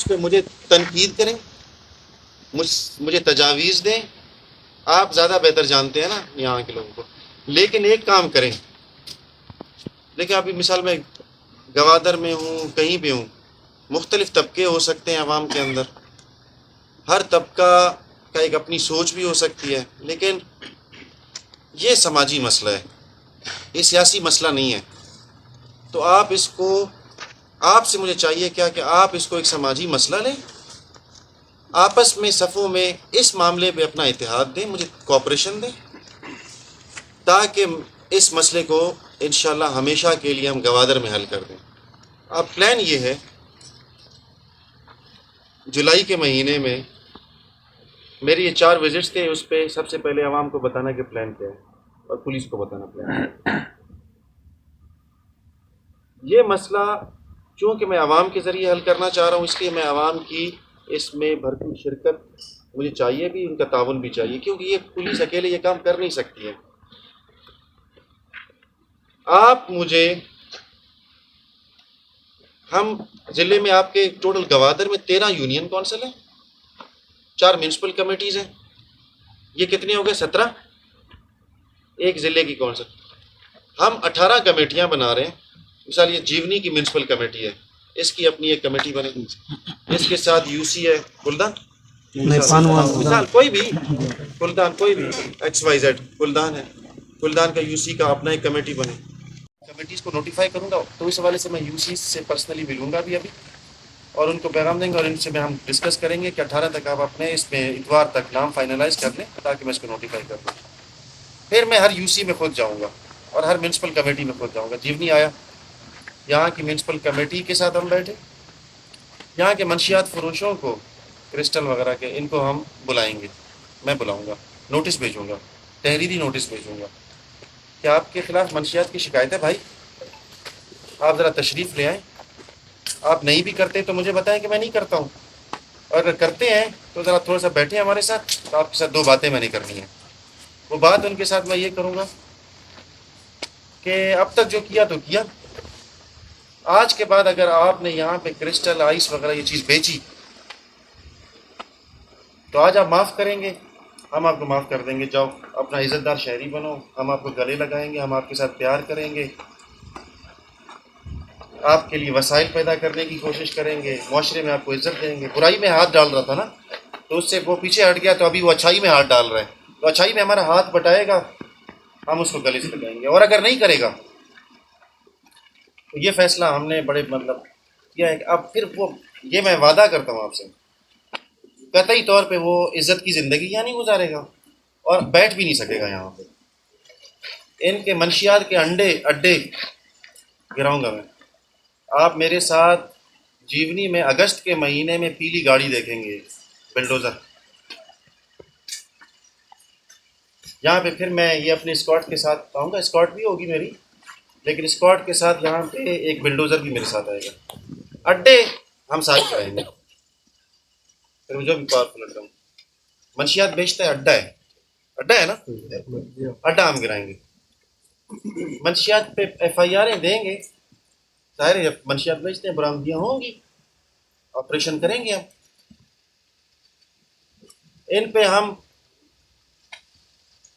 پہ مجھے تنقید کریں، مجھے تجاویز دیں، آپ زیادہ بہتر جانتے ہیں نا یہاں کے لوگوں کو، لیکن ایک کام کریں. لیکن ابھی مثال میں گوادر میں ہوں، کہیں بھی ہوں، مختلف طبقے ہو سکتے ہیں عوام کے اندر، ہر طبقہ کا ایک اپنی سوچ بھی ہو سکتی ہے، لیکن یہ سماجی مسئلہ ہے، یہ سیاسی مسئلہ نہیں ہے. تو آپ سے مجھے چاہیے کیا کہ آپ اس کو ایک سماجی مسئلہ لیں، آپس میں صفوں میں اس معاملے پہ اپنا اتحاد دیں، مجھے کوآپریشن دیں، تاکہ اس مسئلے کو انشاءاللہ ہمیشہ کے لیے ہم گوادر میں حل کر دیں. اب پلان یہ ہے، جولائی کے مہینے میں میری یہ 4 وزٹس تھے، اس پہ سب سے پہلے عوام کو بتانا کہ پلان کیا ہے اور پولیس کو بتانا پلان. یہ مسئلہ چونکہ میں عوام کے ذریعے حل کرنا چاہ رہا ہوں، اس لیے میں عوام کی اس میں بھرپور شرکت مجھے چاہیے بھی، ان کا تعاون بھی چاہیے، کیونکہ یہ پولیس اکیلے یہ کام کر نہیں سکتی ہے. آپ مجھے، ہم ضلع میں آپ کے ٹوٹل گوادر میں 13 یونین کونسل ہیں، 4 میونسپل کمیٹیز ہیں، یہ کتنے ہو گئے؟ 17. ایک ضلع کی کونسل، ہم 18 کمیٹیاں بنا رہے ہیں. مثال یہ جیونی کی میونسپل کمیٹی ہے، اس کی اپنی ایک کمیٹی بنے گی، اس کے ساتھ یو سی ہے کلدان، مثال کوئی بھی کلدان، کوئی بھی ایکس وائی زیڈ کلدان ہے، کلدان کا یو سی کا اپنا ایک کمیٹی بنے. کمیٹیز کو نوٹیفائی کروں گا، تو اس حوالے سے میں یو سی سے پرسنلی ملوں گا بھی ابھی، اور ان کو پیغام دیں گے، اور ان سے ہم ڈسکس کریں گے کہ 18 تک آپ اپنے اس میں اتوار تک نام فائنلائز کر لیں، تاکہ میں اس کو نوٹیفائی کر دوں. پھر میں ہر یو سی میں خود جاؤں گا اور ہر میونسپل کمیٹی میں خود جاؤں گا. جیونی آیا، یہاں کی میونسپل کمیٹی کے ساتھ ہم بیٹھے، یہاں کے منشیات فروشوں کو، کرسٹل وغیرہ کے، ان کو ہم بلائیں گے، میں بلاؤں گا، نوٹس بھیجوں گا، تحریری نوٹس بھیجوں گا کہ آپ کے خلاف منشیات کی شکایت ہے بھائی، آپ ذرا تشریف لے آئیں. آپ نہیں بھی کرتے تو مجھے بتائیں کہ میں نہیں کرتا ہوں، اور اگر کرتے ہیں تو ذرا تھوڑا سا بیٹھیں ہمارے ساتھ، تو آپ کے ساتھ 2 باتیں میں نے کرنی ہیں. وہ بات ان کے ساتھ میں یہ کروں گا کہ اب تک جو کیا تو کیا، آج کے بعد اگر آپ نے یہاں پہ کرسٹل آئس وغیرہ یہ چیز بیچی تو آج آپ معاف کریں گے، ہم آپ کو معاف کر دیں گے، جاؤ اپنا عزت دار شہری بنو، ہم آپ کو گلے لگائیں گے، ہم آپ کے ساتھ پیار کریں گے، آپ کے لیے وسائل پیدا کرنے کی کوشش کریں گے، معاشرے میں آپ کو عزت دیں گے. برائی میں ہاتھ ڈال رہا تھا نا، تو اس سے وہ پیچھے ہٹ گیا، تو ابھی وہ اچھائی میں ہاتھ ڈال رہا ہے، تو اچھائی میں ہمارا ہاتھ بٹائے گا، ہم اس کو گلے سے لگائیں گے. اور اگر نہیں کرے گا تو یہ فیصلہ ہم نے بڑے مطلب کیا ہے کہ اب پھر وہ، یہ میں وعدہ کرتا ہوں آپ سے، قطعی طور پہ وہ عزت کی زندگی یہاں نہیں گزارے گا، اور بیٹھ بھی نہیں سکے گا یہاں پہ. ان کے منشیات کے اڈے گراؤں گا میں. آپ میرے ساتھ جیونی میں اگست کے مہینے میں پیلی گاڑی دیکھیں گے، بلڈوزر. یہاں پہ پھر میں یہ اپنے اسکواڈ کے ساتھ آؤں گا، اسکواڈ بھی ہوگی میری، لیکن اسکواڈ کے ساتھ یہاں پہ ایک بلڈوزر بھی میرے ساتھ آئے گا. اڈے ہم ساتھ کرائیں گے، پھر جو بھی پاورفل اڈا ہوں، منشیات بیچتا ہے، اڈا ہے نا، اڈا ہم گرائیں گے. منشیات پہ ایف آئی آریں دیں گے، ظاہر ہے جب منشیات بیچتے ہیں برآمدیاں ہوں گی، آپریشن کریں گے ہم ان پہ. ہم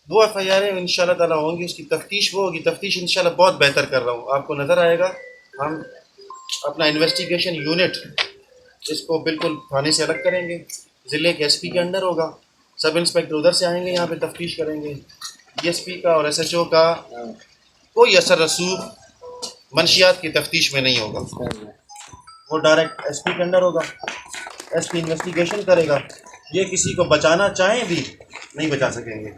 وہ ایف آئی آریں ان شاء اللہ تعالیٰ ہوں گی، اس کی تفتیش وہ ہوگی، تفتیش انشاءاللہ بہت بہتر کر رہا ہوں، آپ کو نظر آئے گا. ہم اپنا انویسٹیگیشن یونٹ اس کو بالکل تھانے سے الگ کریں گے، ضلع کے ایس پی کے انڈر ہوگا، سب انسپیکٹر ادھر سے آئیں گے، یہاں پہ تفتیش کریں گے. ڈی ایس پی کا اور ایس ایچ او کا کوئی اثر رسوخ منشیات کی تفتیش میں نہیں ہوگا، وہ ڈائریکٹ ایس پی کے انڈر ہوگا، ایس پی انویسٹیگیشن کرے گا. یہ کسی کو بچانا چاہیں بھی نہیں بچا سکیں گے.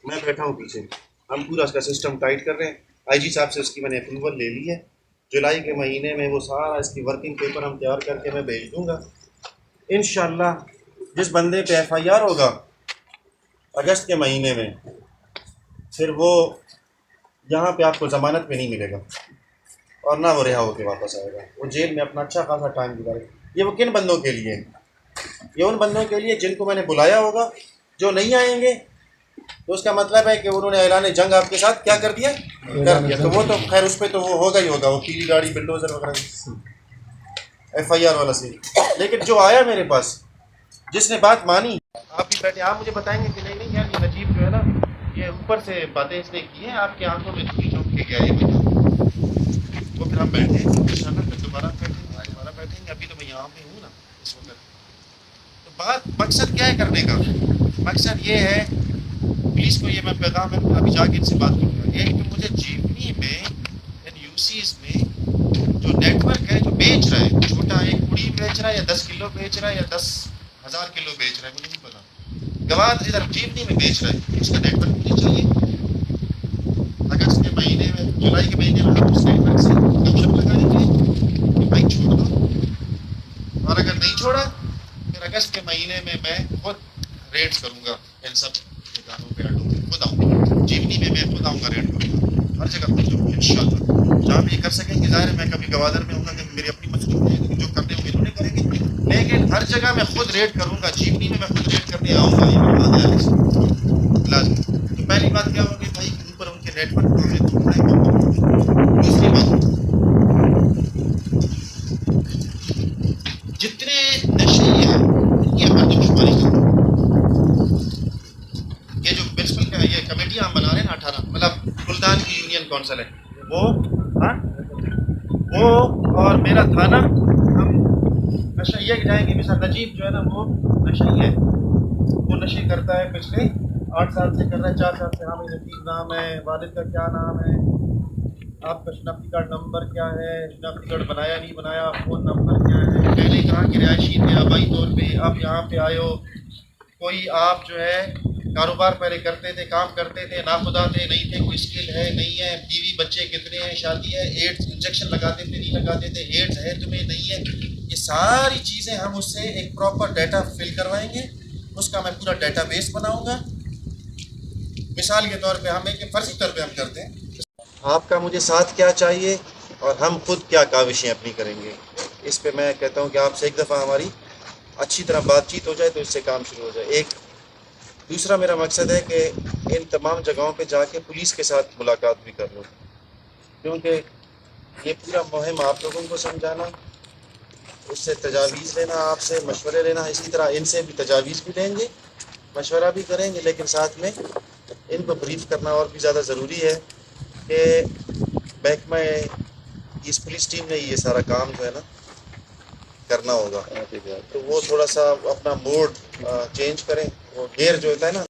میں بیٹھا ہوں پیچھے، ہم پورا اس کا سسٹم ٹائٹ کر رہے ہیں. آئی جی صاحب سے اس کی میں نے اپروول لے لی ہے، جولائی کے مہینے میں وہ سارا اس کی ورکنگ پیپر ہم تیار کر کے میں بھیج دوں گا. انشاءاللہ جس بندے پہ ایف آئی آر ہوگا اگست کے مہینے میں، پھر وہ یہاں پہ آپ کو ضمانت میں نہیں ملے گا، اور نہ وہ رہا ہو کے واپس آئے گا، وہ جیل میں اپنا اچھا خاصا ٹائم گزارے گا. یہ وہ کن بندوں کے لیے؟ یہ ان بندوں کے لیے جن کو میں نے بلایا ہوگا. جو نہیں آئیں گے تو اس کا مطلب ہے کہ انہوں نے اعلان جنگ آپ کے ساتھ کیا کر دیا، تو وہ تو خیر اس پہ تو وہ ہوگا ہی ہوگا، وہ پیلی گاڑی بلڈوزر وغیرہ FIR والا سی ڈی. لیکن جو آیا میرے پاس، جس نے بات مانی، آپ بھی بیٹھے، آپ مجھے بتائیں گے کہ نہیں نہیں یار یہ نجیب جو ہے نا یہ اوپر سے باتیں اس نے کی ہیں، آپ کی آنکھوں میں دھوئی چونک کے گیا یہ بندہ. وہ پھر ہم بیٹھے ہیں انشاءاللہ، پھر دوبارہ بیٹھیں گے. ابھی تو میں یہاں پہ ہوں نا اس وقت. تو بات مقصد کیا ہے کرنے کا؟ مقصد یہ ہے، پولیس کو یہ میں پیغام ہے، ابھی جا کے ان سے بات کروں گا. ایک تو مجھے جیونی میں ان UCs میں جو نیٹ ورک ہے جو بیچ رہا ہے، چھوٹا ایک پوڑی بیچ رہا ہے یا 10 کلو بیچ رہا ہے یا 10,000 کلو بیچ رہا ہے، مجھے نہیں پتا. گواد ادھر جیونی میں بیچ رہا ہے، اس کا نیٹ ورک مجھے چاہیے. اگست کے مہینے میں، جولائی کے مہینے میں ہم اس نیٹ ورک سے گپ شپ لگائیں گے کہ بھائی چھوڑ دو، اور اگر نہیں چھوڑا پھر اگست کے مہینے میں میں خود ریڈ کروں گا ان سب ٹھکانوں پہ، اڈوں پہ خود آؤں گا. جیونی میں خود آؤں گا، ریڈ کروں گا، ہر جگہ پہنچ جاؤں گا انشاءاللہ. جہاں بھی یہ کر سکیں گے، ظاہر ہے میں کبھی گوادر میں ہوں گا کہ میری اپنی مصروفیت ہے، جو کرنے ہوں گے انہوں نے کریں گے، لیکن ہر جگہ میں خود ریڈ کروں گا. جیونی میں خود ریڈ کرنے آؤں گا، یہ وعدہ ہے لازم. تو پہلی بات کیا ہوگی بھائی، اوپر ان کے نیٹ ورک کو ہمیں توڑنا ہے. دوسری بات، جتنے نشے ہیں ان کی مردم شماری کرو. یہ جو پرنسپل کا یہ کمیٹیاں ہم بنا رہے ہیں نا 18، مطلب گلدان کی یونین کونسل ہے وہ، ہاں وہ اور میرا تھانہ، ہم نشہ یہ جائیں گے. مثال نجیب جو ہے نا وہ نشہ ہے، وہ نشے کرتا ہے، پچھلے 8 سال سے کر رہا ہے، 4 سال سے. ہاں بھائی نجیب نام ہے، والد کا کیا نام ہے، آپ کا شناختی کارڈ نمبر کیا ہے، شناختی کارڈ بنایا نہیں بنایا، فون نمبر کیا ہے، پہلے کہاں کی رہائشی تھے آبائی طور پہ، آپ یہاں پہ آئے ہو، کوئی آپ جو ہے کاروبار پہلے کرتے تھے، کام کرتے تھے، ناخدا تھے نہیں تھے، کوئی اسکل ہے نہیں ہے، بیوی بچے کتنے ہیں، شادی ہے، ایڈس انجیکشن لگاتے تھے نہیں لگاتے تھے، ایڈس ہے تمہیں نہیں ہے. یہ ساری چیزیں ہم اس سے ایک پراپر ڈیٹا فل کروائیں گے، اس کا میں پورا ڈیٹا بیس بناؤں گا. مثال کے طور پہ ہم ایک فرضی طور پہ ہم کرتے ہیں، آپ کا مجھے ساتھ کیا چاہیے اور ہم خود کیا کاوشیں اپنی کریں گے. اس پہ میں کہتا ہوں کہ آپ سے ایک دفعہ ہماری اچھی طرح بات چیت ہو جائے تو اس سے کام شروع ہو جائے. ایک دوسرا میرا مقصد ہے کہ ان تمام جگہوں پہ جا کے پولیس کے ساتھ ملاقات بھی کر لوں، کیونکہ یہ پورا مہم آپ لوگوں کو سمجھانا، اس سے تجاویز لینا، آپ سے مشورے لینا، اسی طرح ان سے بھی تجاویز بھی لیں گے، مشورہ بھی کریں گے، لیکن ساتھ میں ان کو بریف کرنا اور بھی زیادہ ضروری ہے کہ محکمہ اس پولیس ٹیم نے یہ سارا کام جو ہے نا کرنا ہوگا. تو وہ تھوڑا سا اپنا موڈ چینج کریں، وہ گیئر جو ہوتا ہے نا